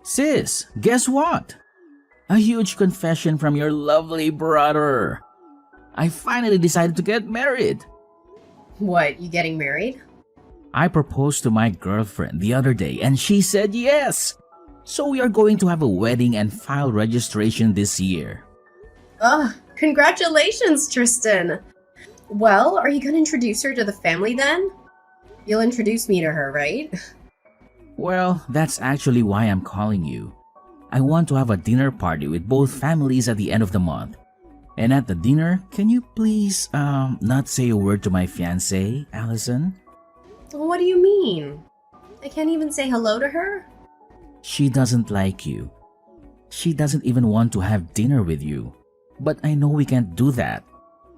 Sis, guess what? A huge confession from your lovely brother. I finally decided to get married. What, you getting married? I proposed to my girlfriend the other day and she said yes. So we are going to have a wedding and file registration this year. Oh, congratulations, Tristan. Well, are you gonna introduce her to the family then? You'll introduce me to her, right? Well, that's actually why I'm calling you. I want to have a dinner party with both families at the end of the month. And at the dinner, can you please, not say a word to my fiancée, Allison? What do you mean? I can't even say hello to her? She doesn't like you. She doesn't even want to have dinner with you. But I know we can't do that.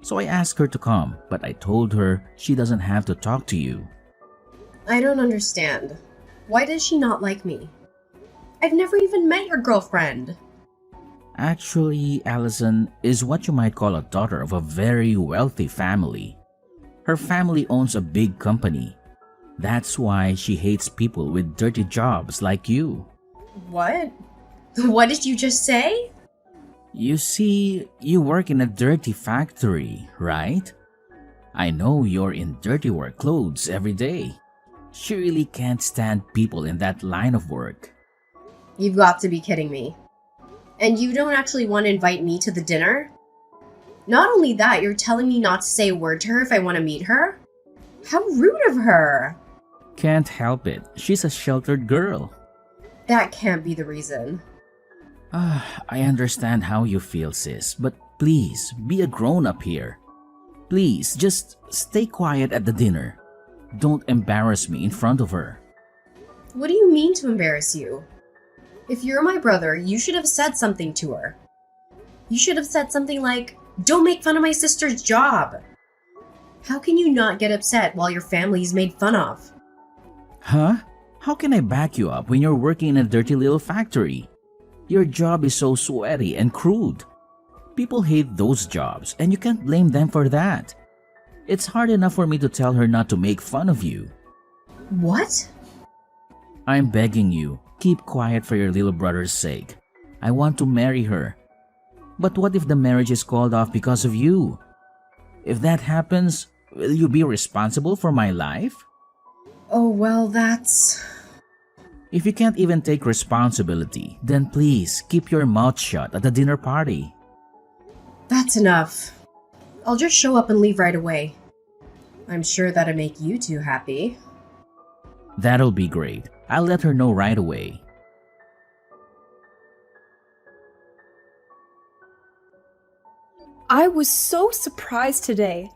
So I asked her to come, but I told her she doesn't have to talk to you. I don't understand. Why does she not like me? I've never even met your girlfriend. Actually, Allison is what you might call a daughter of a very wealthy family. Her family owns a big company. That's why she hates people with dirty jobs like you. What? What did you just say? You see, you work in a dirty factory, right? I know you're in dirty work clothes every day. She really can't stand people in that line of work. You've got to be kidding me. And you don't actually want to invite me to the dinner? Not only that, you're telling me not to say a word to her if I want to meet her? How rude of her! Can't help it. She's a sheltered girl. That can't be the reason. I understand how you feel, sis, but please, be a grown-up here. Please, just stay quiet at the dinner. Don't embarrass me in front of her. What do you mean to embarrass you? If you're my brother, you should have said something to her. You should have said something like, "Don't make fun of my sister's job." How can you not get upset while your family is made fun of? Huh? How can I back you up when you're working in a dirty little factory? Your job is so sweaty and crude. People hate those jobs, and you can't blame them for that. It's hard enough for me to tell her not to make fun of you. What? I'm begging you, keep quiet for your little brother's sake. I want to marry her. But what if the marriage is called off because of you? If that happens, will you be responsible for my life? Oh, well, that's... If you can't even take responsibility, then please keep your mouth shut at the dinner party. That's enough. I'll just show up and leave right away. I'm sure that'll make you two happy. That'll be great. I'll let her know right away. I was so surprised today.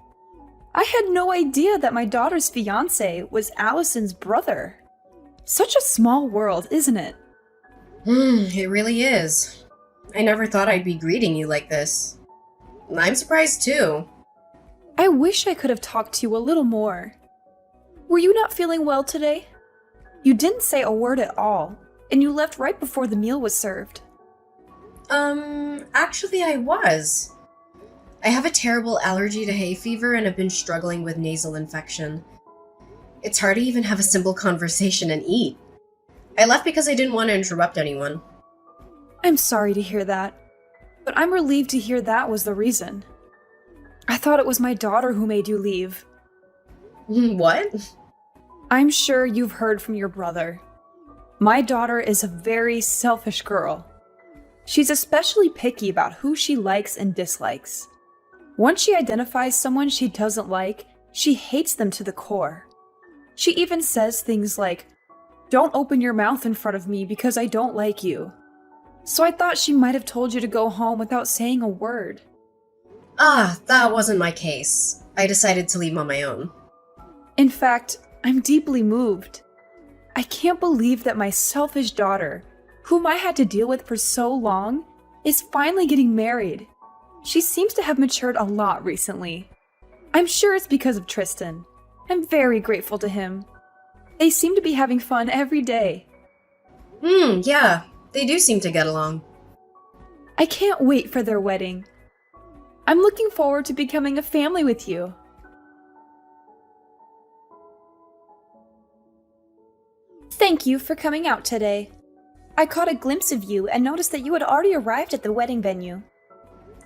I had no idea that my daughter's fiance was Allison's brother. Such a small world, isn't it? It really is. I never thought I'd be greeting you like this. I'm surprised too. I wish I could have talked to you a little more. Were you not feeling well today? You didn't say a word at all, and you left right before the meal was served. Actually I was. I have a terrible allergy to hay fever and have been struggling with nasal infection. It's hard to even have a simple conversation and eat. I left because I didn't want to interrupt anyone. I'm sorry to hear that, but I'm relieved to hear that was the reason. I thought it was my daughter who made you leave. What? I'm sure you've heard from your brother. My daughter is a very selfish girl. She's especially picky about who she likes and dislikes. Once she identifies someone she doesn't like, she hates them to the core. She even says things like, "Don't open your mouth in front of me because I don't like you." So I thought she might have told you to go home without saying a word. That wasn't my case. I decided to leave on my own. In fact, I'm deeply moved. I can't believe that my selfish daughter, whom I had to deal with for so long, is finally getting married. She seems to have matured a lot recently. I'm sure it's because of Tristan. I'm very grateful to him. They seem to be having fun every day. Yeah, they do seem to get along. I can't wait for their wedding. I'm looking forward to becoming a family with you. Thank you for coming out today. I caught a glimpse of you and noticed that you had already arrived at the wedding venue.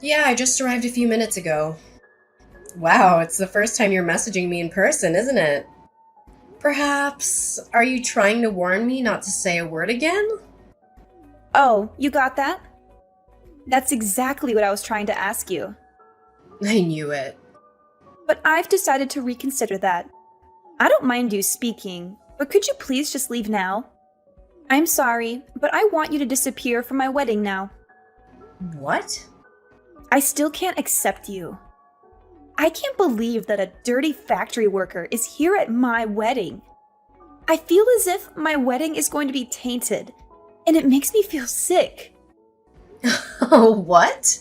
Yeah, I just arrived a few minutes ago. Wow, it's the first time you're messaging me in person, isn't it? Perhaps, are you trying to warn me not to say a word again? Oh, you got that? That's exactly what I was trying to ask you. I knew it. But I've decided to reconsider that. I don't mind you speaking, but could you please just leave now? I'm sorry, but I want you to disappear from my wedding now. What? I still can't accept you. I can't believe that a dirty factory worker is here at my wedding. I feel as if my wedding is going to be tainted, and it makes me feel sick. Oh, what?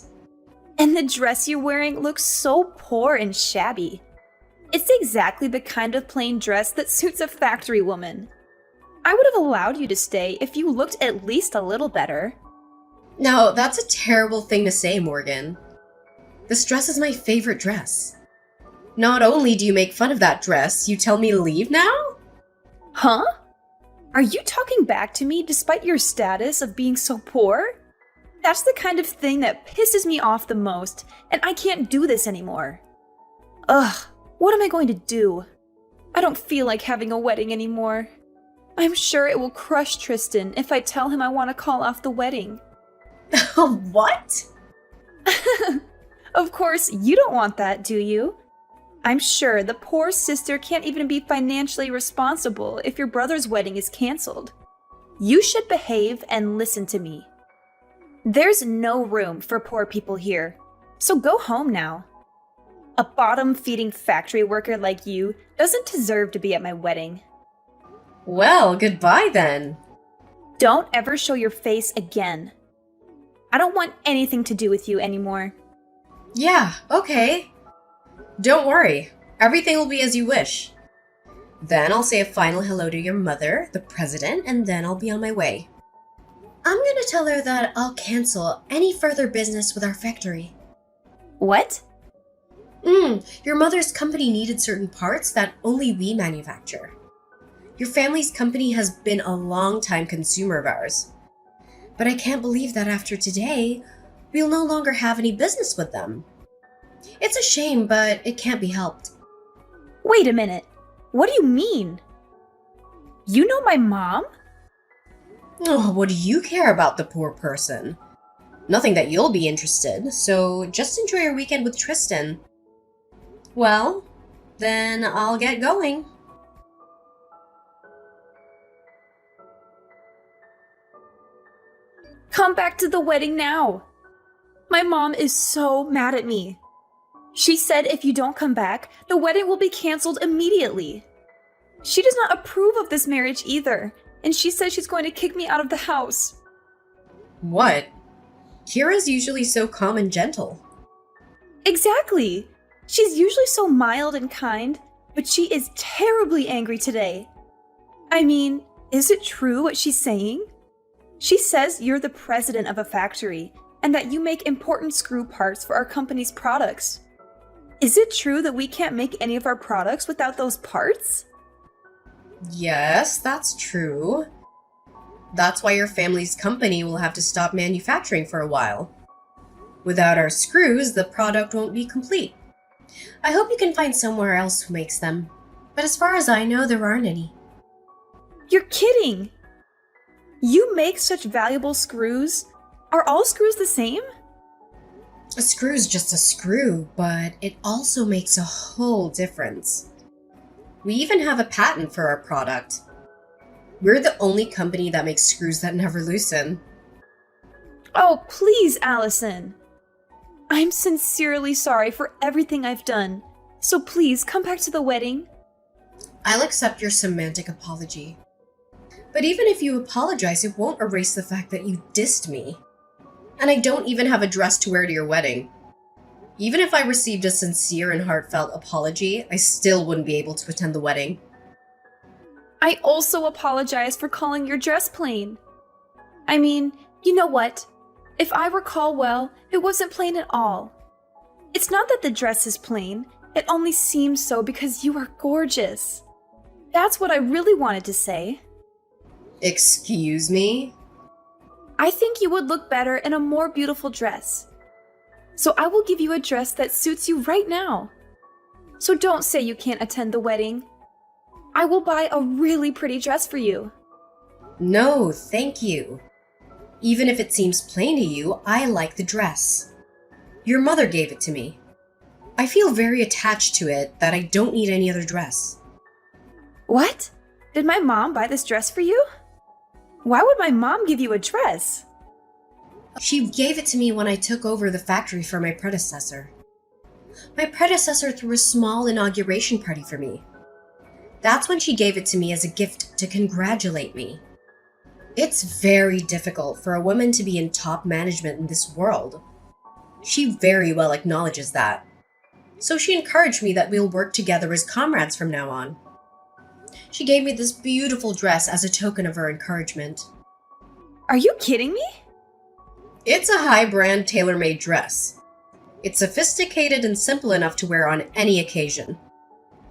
And the dress you're wearing looks so poor and shabby. It's exactly the kind of plain dress that suits a factory woman. I would have allowed you to stay if you looked at least a little better. No, that's a terrible thing to say, Morgan. This dress is my favorite dress. Not only do you make fun of that dress, you tell me to leave now? Huh? Are you talking back to me despite your status of being so poor? That's the kind of thing that pisses me off the most, and I can't do this anymore. Ugh, what am I going to do? I don't feel like having a wedding anymore. I'm sure it will crush Tristan if I tell him I want to call off the wedding. What? Of course, you don't want that, do you? I'm sure the poor sister can't even be financially responsible if your brother's wedding is canceled. You should behave and listen to me. There's no room for poor people here, so go home now. A bottom-feeding factory worker like you doesn't deserve to be at my wedding. Well, goodbye then. Don't ever show your face again. I don't want anything to do with you anymore. Yeah, okay. Don't worry. Everything will be as you wish. Then I'll say a final hello to your mother, the president, and then I'll be on my way. I'm gonna tell her that I'll cancel any further business with our factory. What? Your mother's company needed certain parts that only we manufacture. Your family's company has been a long-time consumer of ours. But I can't believe that after today, we'll no longer have any business with them. It's a shame, but it can't be helped. Wait a minute. What do you mean? You know my mom? Oh, what do you care about the poor person? Nothing that you'll be interested, so just enjoy your weekend with Tristan. Well, then I'll get going. Come back to the wedding now. My mom is so mad at me. She said if you don't come back, the wedding will be canceled immediately. She does not approve of this marriage either, and she says she's going to kick me out of the house. What? Kira's usually so calm and gentle. Exactly. She's usually so mild and kind, but she is terribly angry today. I mean, is it true what she's saying? She says you're the president of a factory and that you make important screw parts for our company's products. Is it true that we can't make any of our products without those parts? Yes, that's true. That's why your family's company will have to stop manufacturing for a while. Without our screws, the product won't be complete. I hope you can find somewhere else who makes them. But as far as I know, there aren't any. You're kidding! You make such valuable screws? Are all screws the same? A screw's just a screw, but it also makes a whole difference. We even have a patent for our product. We're the only company that makes screws that never loosen. Oh, please, Allison. I'm sincerely sorry for everything I've done. So please, come back to the wedding. I'll accept your semantic apology. But even if you apologize, it won't erase the fact that you dissed me. And I don't even have a dress to wear to your wedding. Even if I received a sincere and heartfelt apology, I still wouldn't be able to attend the wedding. I also apologize for calling your dress plain. I mean, you know what? If I recall well, it wasn't plain at all. It's not that the dress is plain, it only seems so because you are gorgeous. That's what I really wanted to say. Excuse me? I think you would look better in a more beautiful dress. So I will give you a dress that suits you right now. So don't say you can't attend the wedding. I will buy a really pretty dress for you. No, thank you. Even if it seems plain to you, I like the dress. Your mother gave it to me. I feel very attached to it that I don't need any other dress. What? Did my mom buy this dress for you? Why would my mom give you a dress? She gave it to me when I took over the factory for my predecessor. My predecessor threw a small inauguration party for me. That's when she gave it to me as a gift to congratulate me. It's very difficult for a woman to be in top management in this world. She very well acknowledges that. So she encouraged me that we'll work together as comrades from now on. She gave me this beautiful dress as a token of her encouragement. Are you kidding me? It's a high-brand tailor-made dress. It's sophisticated and simple enough to wear on any occasion.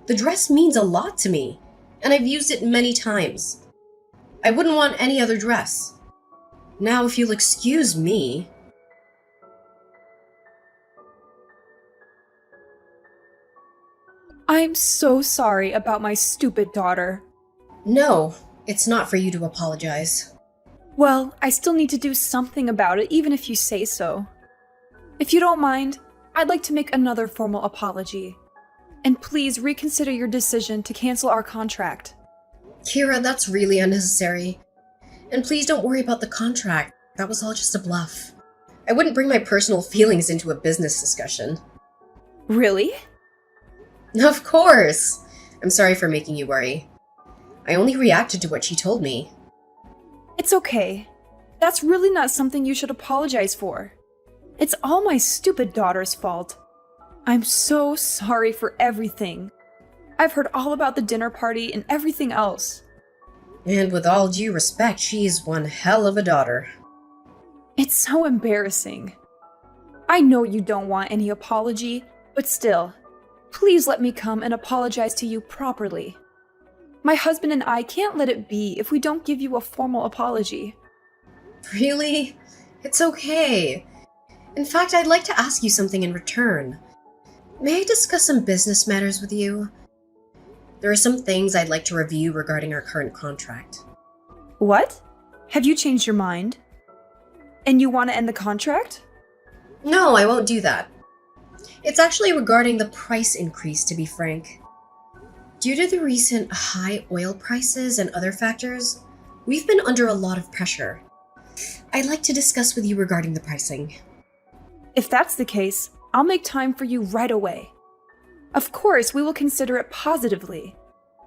The dress means a lot to me, and I've used it many times. I wouldn't want any other dress. Now, if you'll excuse me... I'm so sorry about my stupid daughter. No, it's not for you to apologize. Well, I still need to do something about it, even if you say so. If you don't mind, I'd like to make another formal apology. And please reconsider your decision to cancel our contract. Kira, that's really unnecessary. And please don't worry about the contract. That was all just a bluff. I wouldn't bring my personal feelings into a business discussion. Really? Of course! I'm sorry for making you worry. I only reacted to what she told me. It's okay. That's really not something you should apologize for. It's all my stupid daughter's fault. I'm so sorry for everything. I've heard all about the dinner party and everything else. And with all due respect, she's one hell of a daughter. It's so embarrassing. I know you don't want any apology, but still, please let me come and apologize to you properly. My husband and I can't let it be if we don't give you a formal apology. Really? It's okay. In fact, I'd like to ask you something in return. May I discuss some business matters with you? There are some things I'd like to review regarding our current contract. What? Have you changed your mind? And you want to end the contract? No, I won't do that. It's actually regarding the price increase, to be frank. Due to the recent high oil prices and other factors, we've been under a lot of pressure. I'd like to discuss with you regarding the pricing. If that's the case, I'll make time for you right away. Of course, we will consider it positively.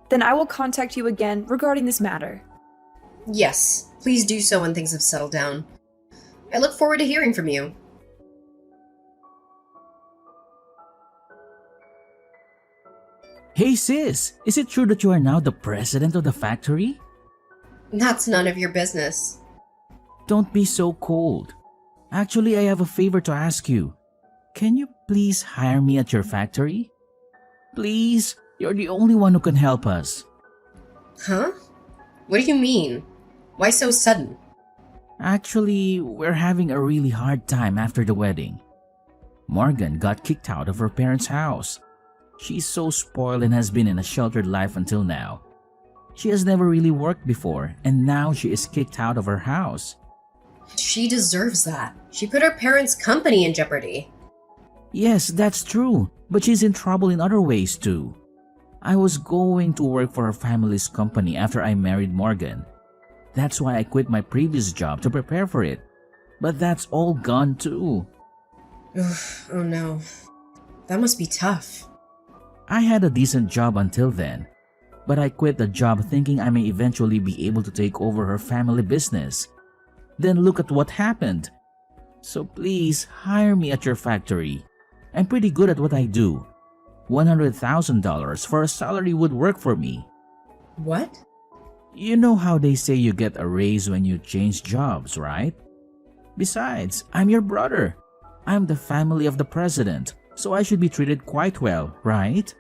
Then I will contact you again regarding this matter. Yes, please do so when things have settled down. I look forward to hearing from you. Hey sis, is it true that you are now the president of the factory? That's none of your business. Don't be so cold. Actually, I have a favor to ask you. Can you please hire me at your factory? Please, you're the only one who can help us. Huh? What do you mean? Why so sudden? Actually, we're having a really hard time after the wedding. Morgan got kicked out of her parents' house. She's so spoiled and has been in a sheltered life until now. She has never really worked before, and now she is kicked out of her house. She deserves that. She put her parents' company in jeopardy. Yes, that's true, but she's in trouble in other ways too. I was going to work for her family's company after I married Morgan. That's why I quit my previous job to prepare for it. But that's all gone too. Oof, oh no. That must be tough. I had a decent job until then, but I quit the job thinking I may eventually be able to take over her family business. Then look at what happened. So please hire me at your factory. I'm pretty good at what I do. $100,000 for a salary would work for me. What? You know how they say you get a raise when you change jobs, right? Besides, I'm your brother. I'm the family of the president, so I should be treated quite well, right?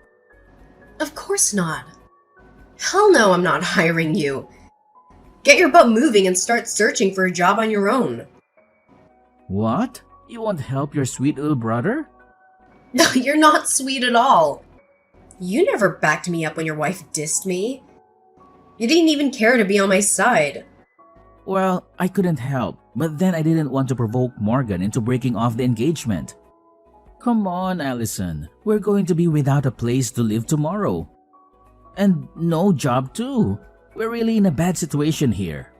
Of course not. Hell no, I'm not hiring you. Get your butt moving and start searching for a job on your own. What? You won't help your sweet little brother? No, you're not sweet at all. You never backed me up when your wife dissed me. You didn't even care to be on my side. Well, I couldn't help, but then I didn't want to provoke Morgan into breaking off the engagement. Come on, Allison. We're going to be without a place to live tomorrow. And no job too. We're really in a bad situation here.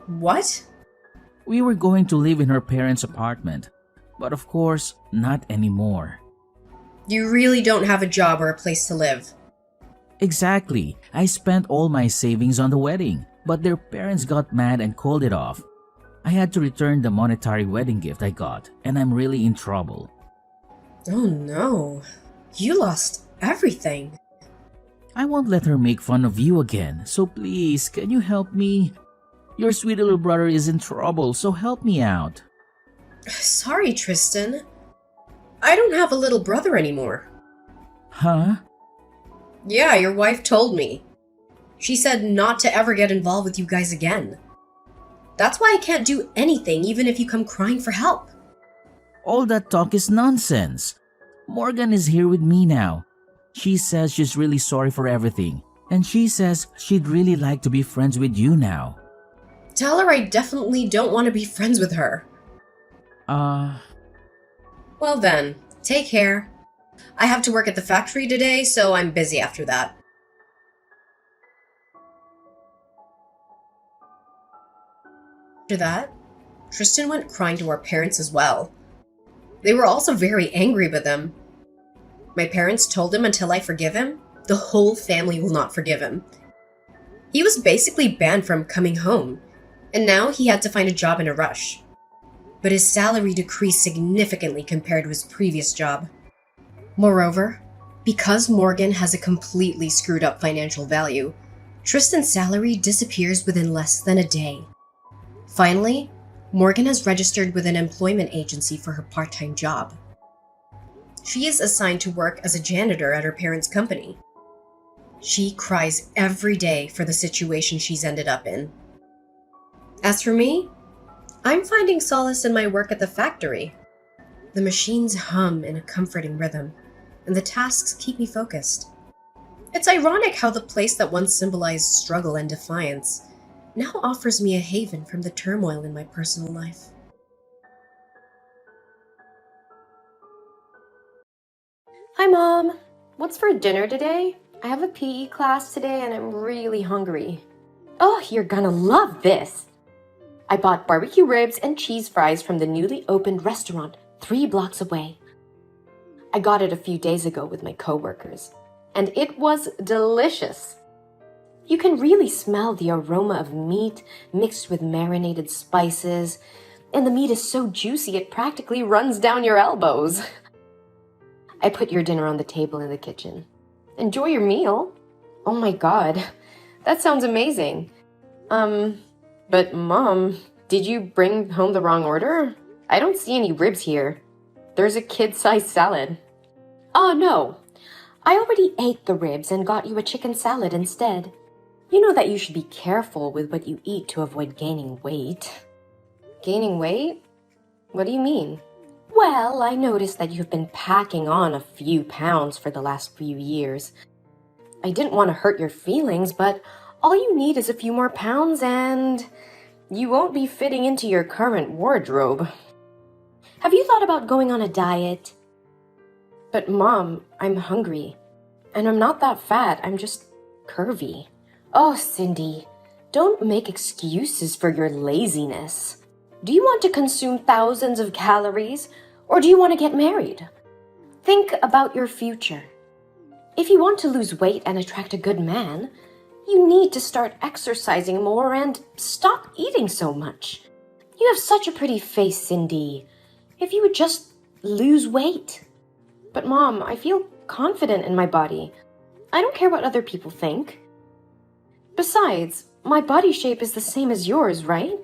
What? We were going to live in her parents' apartment, but of course, not anymore. You really don't have a job or a place to live. Exactly. I spent all my savings on the wedding, but their parents got mad and called it off. I had to return the monetary wedding gift I got, and I'm really in trouble. Oh no. You lost everything. I won't let her make fun of you again, so please, can you help me? Your sweet little brother is in trouble, so help me out. Sorry, Tristan. I don't have a little brother anymore. Huh? Yeah, your wife told me. She said not to ever get involved with you guys again. That's why I can't do anything even if you come crying for help. All that talk is nonsense. Morgan is here with me now. She says she's really sorry for everything, and she says she'd really like to be friends with you now. Tell her I definitely don't want to be friends with her. Well then, take care. I have to work at the factory today, so I'm busy after that. After that, Tristan went crying to our parents as well. They were also very angry with him. My parents told him until I forgive him, the whole family will not forgive him. He was basically banned from coming home, and now he had to find a job in a rush. But his salary decreased significantly compared to his previous job. Moreover, because Morgan has a completely screwed up financial value, Tristan's salary disappears within less than a day. Finally, Morgan has registered with an employment agency for her part-time job. She is assigned to work as a janitor at her parents' company. She cries every day for the situation she's ended up in. As for me, I'm finding solace in my work at the factory. The machines hum in a comforting rhythm, and the tasks keep me focused. It's ironic how the place that once symbolized struggle and defiance now offers me a haven from the turmoil in my personal life. Hi, Mom. What's for dinner today? I have a PE class today and I'm really hungry. Oh, you're gonna love this. I bought barbecue ribs and cheese fries from the newly opened restaurant 3 blocks away. I got it a few days ago with my coworkers, and it was delicious. You can really smell the aroma of meat mixed with marinated spices, and the meat is so juicy it practically runs down your elbows. I put your dinner on the table in the kitchen. Enjoy your meal. Oh my God, that sounds amazing. But Mom, did you bring home the wrong order? I don't see any ribs here. There's a kid-sized salad. Oh no, I already ate the ribs and got you a chicken salad instead. You know that you should be careful with what you eat to avoid gaining weight. Gaining weight? What do you mean? Well, I noticed that you've been packing on a few pounds for the last few years. I didn't want to hurt your feelings, but all you need is a few more pounds and you won't be fitting into your current wardrobe. Have you thought about going on a diet? But Mom, I'm hungry. And I'm not that fat, I'm just curvy. Oh, Cindy, don't make excuses for your laziness. Do you want to consume thousands of calories, or do you want to get married? Think about your future. If you want to lose weight and attract a good man, you need to start exercising more and stop eating so much. You have such a pretty face, Cindy. If you would just lose weight. But Mom, I feel confident in my body. I don't care what other people think. Besides, my body shape is the same as yours, right?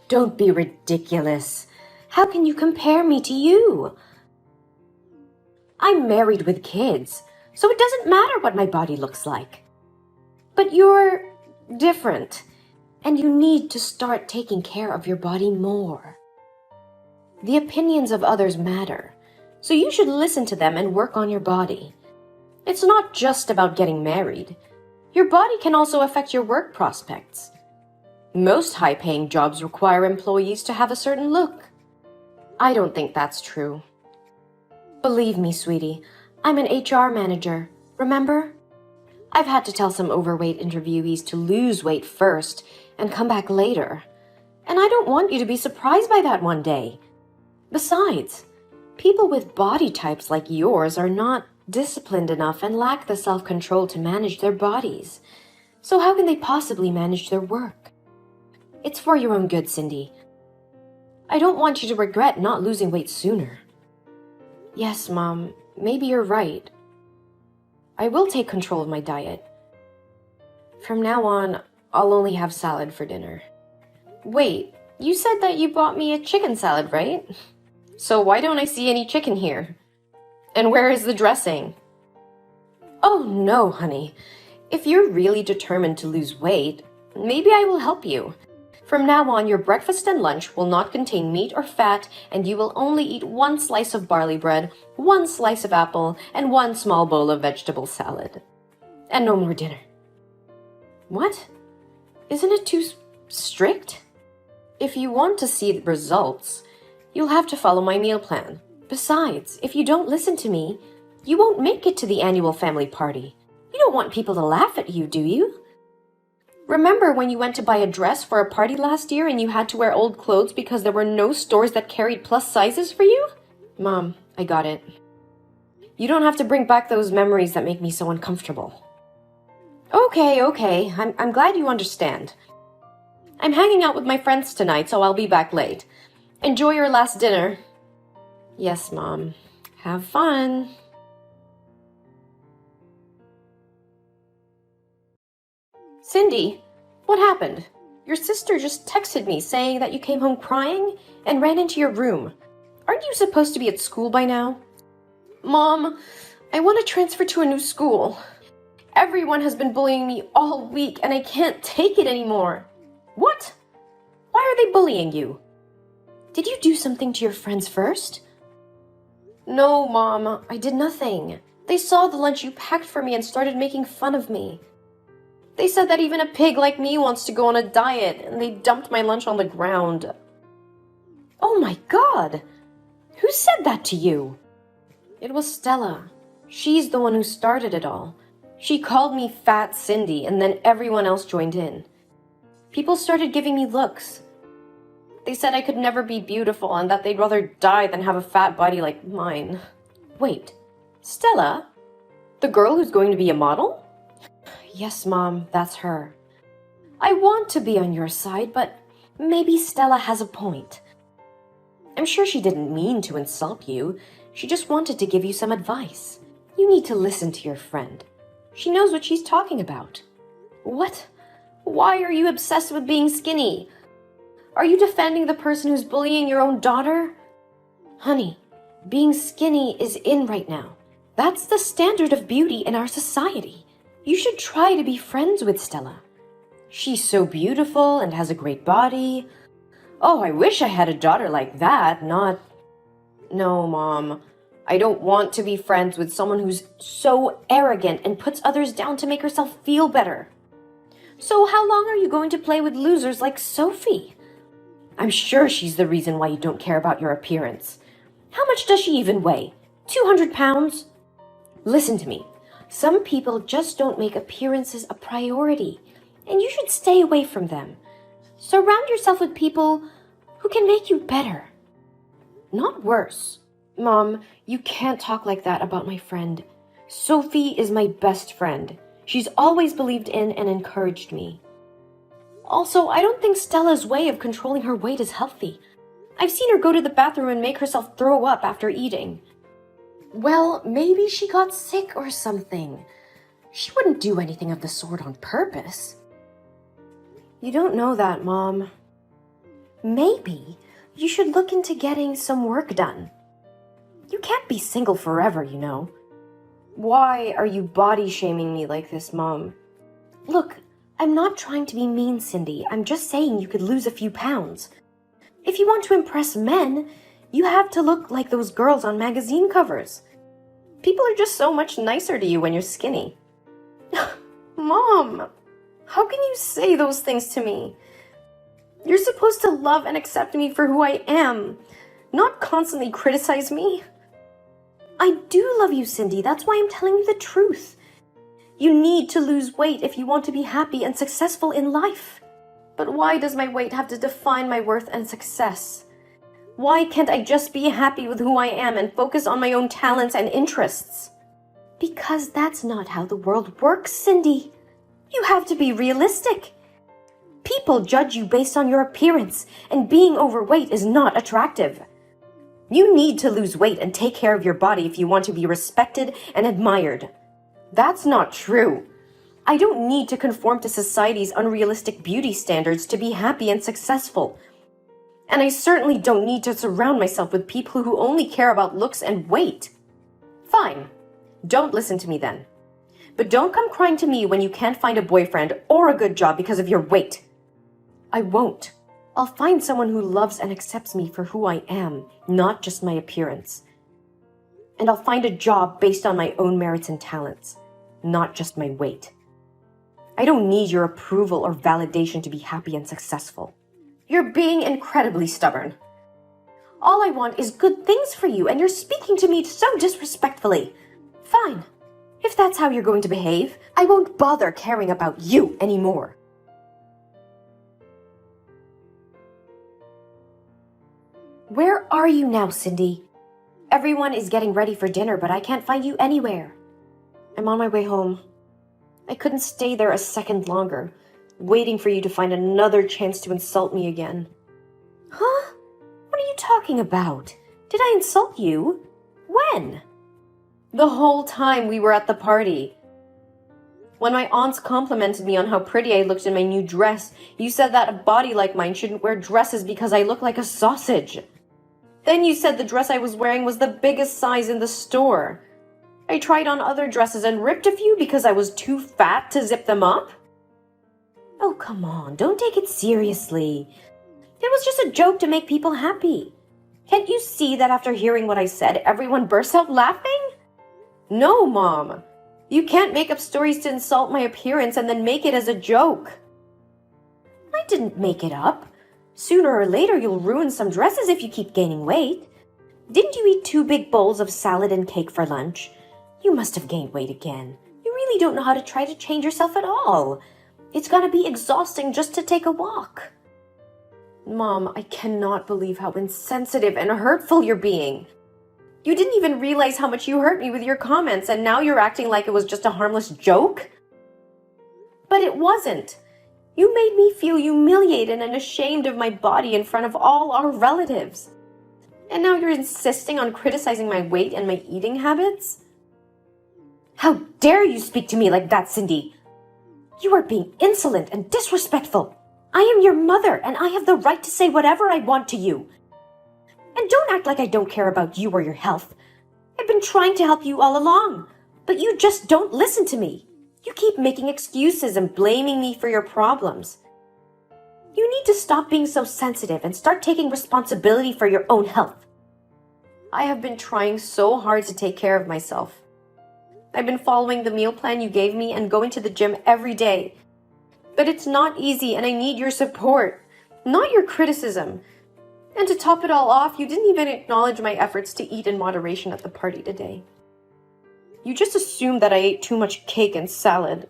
Don't be ridiculous. How can you compare me to you? I'm married with kids, so it doesn't matter what my body looks like. But you're different. And you need to start taking care of your body more. The opinions of others matter, so you should listen to them and work on your body. It's not just about getting married. Your body can also affect your work prospects. Most high-paying jobs require employees to have a certain look. I don't think that's true. Believe me, sweetie, I'm an HR manager, remember? I've had to tell some overweight interviewees to lose weight first and come back later. And I don't want you to be surprised by that one day. Besides, people with body types like yours are not disciplined enough and lack the self-control to manage their bodies. So how can they possibly manage their work? It's for your own good, Cindy. I don't want you to regret not losing weight sooner. Yes, Mom, maybe you're right. I will take control of my diet. From now on, I'll only have salad for dinner. Wait, you said that you bought me a chicken salad, right? So why don't I see any chicken here? And where is the dressing? Oh no, honey. If you're really determined to lose weight, maybe I will help you. From now on, your breakfast and lunch will not contain meat or fat, and you will only eat 1 slice of barley bread, 1 slice of apple, and 1 small bowl of vegetable salad. And no more dinner. What? Isn't it too strict? If you want to see the results, you'll have to follow my meal plan. Besides, if you don't listen to me, you won't make it to the annual family party. You don't want people to laugh at you, do you? Remember when you went to buy a dress for a party last year and you had to wear old clothes because there were no stores that carried plus sizes for you? Mom, I got it. You don't have to bring back those memories that make me so uncomfortable. Okay. I'm glad you understand. I'm hanging out with my friends tonight, so I'll be back late. Enjoy your last dinner. Yes, Mom. Have fun. Cindy, what happened? Your sister just texted me saying that you came home crying and ran into your room. Aren't you supposed to be at school by now? Mom, I want to transfer to a new school. Everyone has been bullying me all week and I can't take it anymore. What? Why are they bullying you? Did you do something to your friends first? No, Mom, I did nothing. They saw the lunch you packed for me and started making fun of me. They said that even a pig like me wants to go on a diet, and they dumped my lunch on the ground. Oh my God! Who said that to you? It was Stella. She's the one who started it all. She called me Fat Cindy, and then everyone else joined in. People started giving me looks. They said I could never be beautiful and that they'd rather die than have a fat body like mine. Wait, Stella? The girl who's going to be a model? Yes, Mom, that's her. I want to be on your side, but maybe Stella has a point. I'm sure she didn't mean to insult you. She just wanted to give you some advice. You need to listen to your friend. She knows what she's talking about. What? Why are you obsessed with being skinny? Are you defending the person who's bullying your own daughter? Honey, being skinny is in right now. That's the standard of beauty in our society. You should try to be friends with Stella. She's so beautiful and has a great body. Oh, I wish I had a daughter like that, not... No, Mom. I don't want to be friends with someone who's so arrogant and puts others down to make herself feel better. So how long are you going to play with losers like Sophie? I'm sure she's the reason why you don't care about your appearance. How much does she even weigh? 200 pounds? Listen to me. Some people just don't make appearances a priority, and you should stay away from them. Surround yourself with people who can make you better, not worse. Mom, you can't talk like that about my friend. Sophie is my best friend. She's always believed in and encouraged me. Also, I don't think Stella's way of controlling her weight is healthy. I've seen her go to the bathroom and make herself throw up after eating. Well, maybe she got sick or something. She wouldn't do anything of the sort on purpose. You don't know that, Mom. Maybe you should look into getting some work done. You can't be single forever, you know. Why are you body shaming me like this, Mom? Look, I'm not trying to be mean, Cindy. I'm just saying you could lose a few pounds. If you want to impress men, you have to look like those girls on magazine covers. People are just so much nicer to you when you're skinny. Mom, how can you say those things to me? You're supposed to love and accept me for who I am, not constantly criticize me. I do love you, Cindy. That's why I'm telling you the truth. You need to lose weight if you want to be happy and successful in life. But why does my weight have to define my worth and success? Why can't I just be happy with who I am and focus on my own talents and interests? Because that's not how the world works, Cindy. You have to be realistic. People judge you based on your appearance, and being overweight is not attractive. You need to lose weight and take care of your body if you want to be respected and admired. That's not true. I don't need to conform to society's unrealistic beauty standards to be happy and successful. And I certainly don't need to surround myself with people who only care about looks and weight. Fine. Don't listen to me then. But don't come crying to me when you can't find a boyfriend or a good job because of your weight. I won't. I'll find someone who loves and accepts me for who I am, not just my appearance. And I'll find a job based on my own merits and talents, not just my weight. I don't need your approval or validation to be happy and successful. You're being incredibly stubborn. All I want is good things for you, and you're speaking to me so disrespectfully. Fine. If that's how you're going to behave, I won't bother caring about you anymore. Where are you now, Cindy? Everyone is getting ready for dinner, but I can't find you anywhere. I'm on my way home. I couldn't stay there a second longer, waiting for you to find another chance to insult me again. Huh? What are you talking about? Did I insult you? When? The whole time we were at the party. When my aunts complimented me on how pretty I looked in my new dress, you said that a body like mine shouldn't wear dresses because I look like a sausage. Then you said the dress I was wearing was the biggest size in the store. I tried on other dresses and ripped a few because I was too fat to zip them up. Oh, come on, don't take it seriously. It was just a joke to make people happy. Can't you see that after hearing what I said, everyone bursts out laughing? No, Mom. You can't make up stories to insult my appearance and then make it as a joke. I didn't make it up. Sooner or later, you'll ruin some dresses if you keep gaining weight. Didn't you eat 2 big bowls of salad and cake for lunch? You must have gained weight again. You really don't know how to try to change yourself at all. It's gonna be exhausting just to take a walk. Mom, I cannot believe how insensitive and hurtful you're being. You didn't even realize how much you hurt me with your comments, and now you're acting like it was just a harmless joke? But it wasn't. You made me feel humiliated and ashamed of my body in front of all our relatives. And now you're insisting on criticizing my weight and my eating habits? How dare you speak to me like that, Cindy? You are being insolent and disrespectful. I am your mother, and I have the right to say whatever I want to you. And don't act like I don't care about you or your health. I've been trying to help you all along, but you just don't listen to me. You keep making excuses and blaming me for your problems. You need to stop being so sensitive and start taking responsibility for your own health. I have been trying so hard to take care of myself. I've been following the meal plan you gave me and going to the gym every day. But it's not easy, and I need your support, not your criticism. And to top it all off, you didn't even acknowledge my efforts to eat in moderation at the party today. You just assumed that I ate too much cake and salad.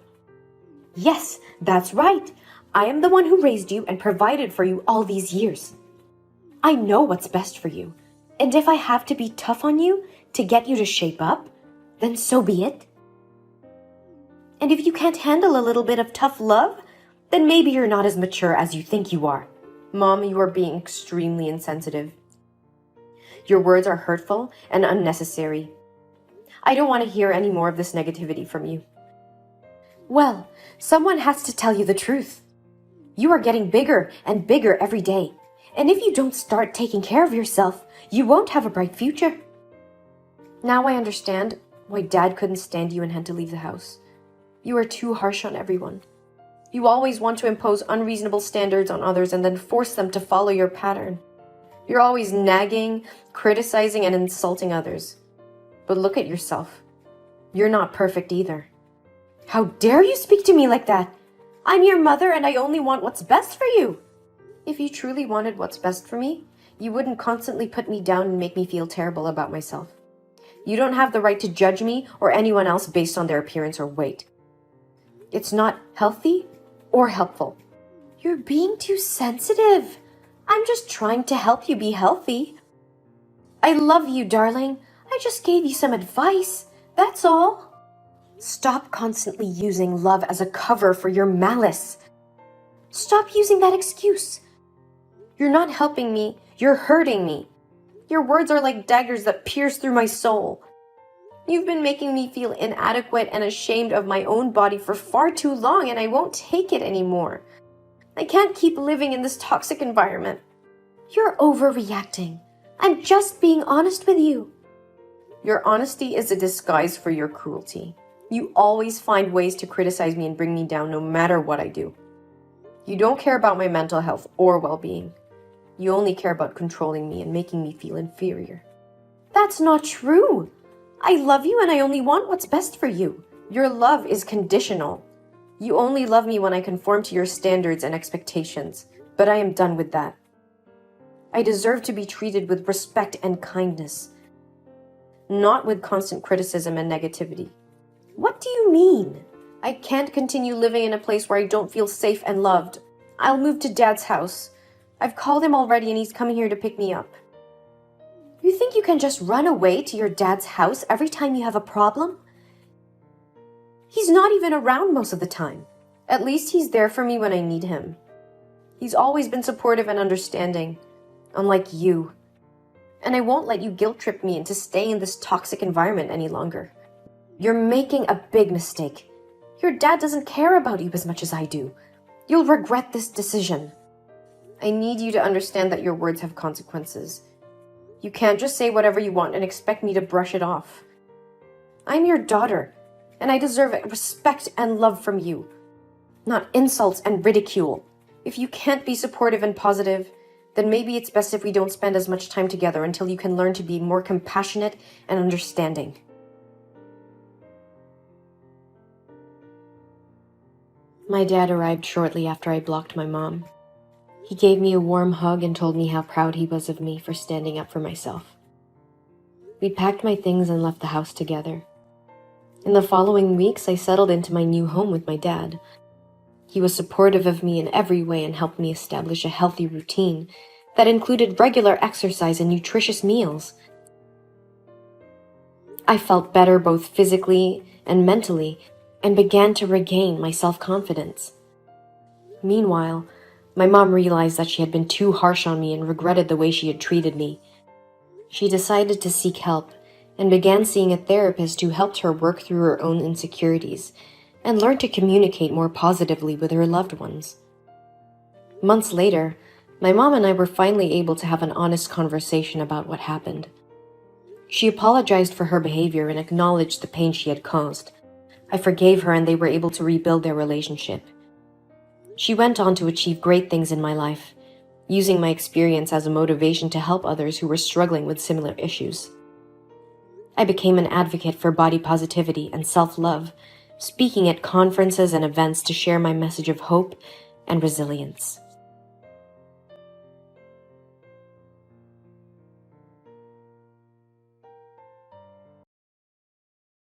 Yes, that's right. I am the one who raised you and provided for you all these years. I know what's best for you. And if I have to be tough on you to get you to shape up, then so be it. And if you can't handle a little bit of tough love, then maybe you're not as mature as you think you are. Mom, you are being extremely insensitive. Your words are hurtful and unnecessary. I don't want to hear any more of this negativity from you. Well, someone has to tell you the truth. You are getting bigger and bigger every day. And if you don't start taking care of yourself, you won't have a bright future. Now I understand why Dad couldn't stand you and had to leave the house. You are too harsh on everyone. You always want to impose unreasonable standards on others and then force them to follow your pattern. You're always nagging, criticizing, and insulting others. But look at yourself. You're not perfect either. How dare you speak to me like that? I'm your mother and I only want what's best for you. If you truly wanted what's best for me, you wouldn't constantly put me down and make me feel terrible about myself. You don't have the right to judge me or anyone else based on their appearance or weight. It's not healthy or helpful. You're being too sensitive. I'm just trying to help you be healthy. I love you, darling. I just gave you some advice. That's all. Stop constantly using love as a cover for your malice. Stop using that excuse. You're not helping me. You're hurting me. Your words are like daggers that pierce through my soul. You've been making me feel inadequate and ashamed of my own body for far too long, and I won't take it anymore. I can't keep living in this toxic environment. You're overreacting. I'm just being honest with you. Your honesty is a disguise for your cruelty. You always find ways to criticize me and bring me down no matter what I do. You don't care about my mental health or well-being. You only care about controlling me and making me feel inferior. That's not true. I love you and I only want what's best for you. Your love is conditional. You only love me when I conform to your standards and expectations, but I am done with that. I deserve to be treated with respect and kindness, not with constant criticism and negativity. What do you mean? I can't continue living in a place where I don't feel safe and loved. I'll move to Dad's house. I've called him already and he's coming here to pick me up. You think you can just run away to your dad's house every time you have a problem? He's not even around most of the time. At least he's there for me when I need him. He's always been supportive and understanding, unlike you. And I won't let you guilt trip me into staying in this toxic environment any longer. You're making a big mistake. Your dad doesn't care about you as much as I do. You'll regret this decision. I need you to understand that your words have consequences. You can't just say whatever you want and expect me to brush it off. I'm your daughter, and I deserve respect and love from you, not insults and ridicule. If you can't be supportive and positive, then maybe it's best if we don't spend as much time together until you can learn to be more compassionate and understanding. My dad arrived shortly after I blocked my mom. He gave me a warm hug and told me how proud he was of me for standing up for myself. We packed my things and left the house together. In the following weeks, I settled into my new home with my dad. He was supportive of me in every way and helped me establish a healthy routine that included regular exercise and nutritious meals. I felt better both physically and mentally and began to regain my self-confidence. Meanwhile, my mom realized that she had been too harsh on me and regretted the way she had treated me. She decided to seek help and began seeing a therapist who helped her work through her own insecurities and learn to communicate more positively with her loved ones. Months later, my mom and I were finally able to have an honest conversation about what happened. She apologized for her behavior and acknowledged the pain she had caused. I forgave her and they were able to rebuild their relationship. She went on to achieve great things in my life, using my experience as a motivation to help others who were struggling with similar issues. I became an advocate for body positivity and self-love, speaking at conferences and events to share my message of hope and resilience.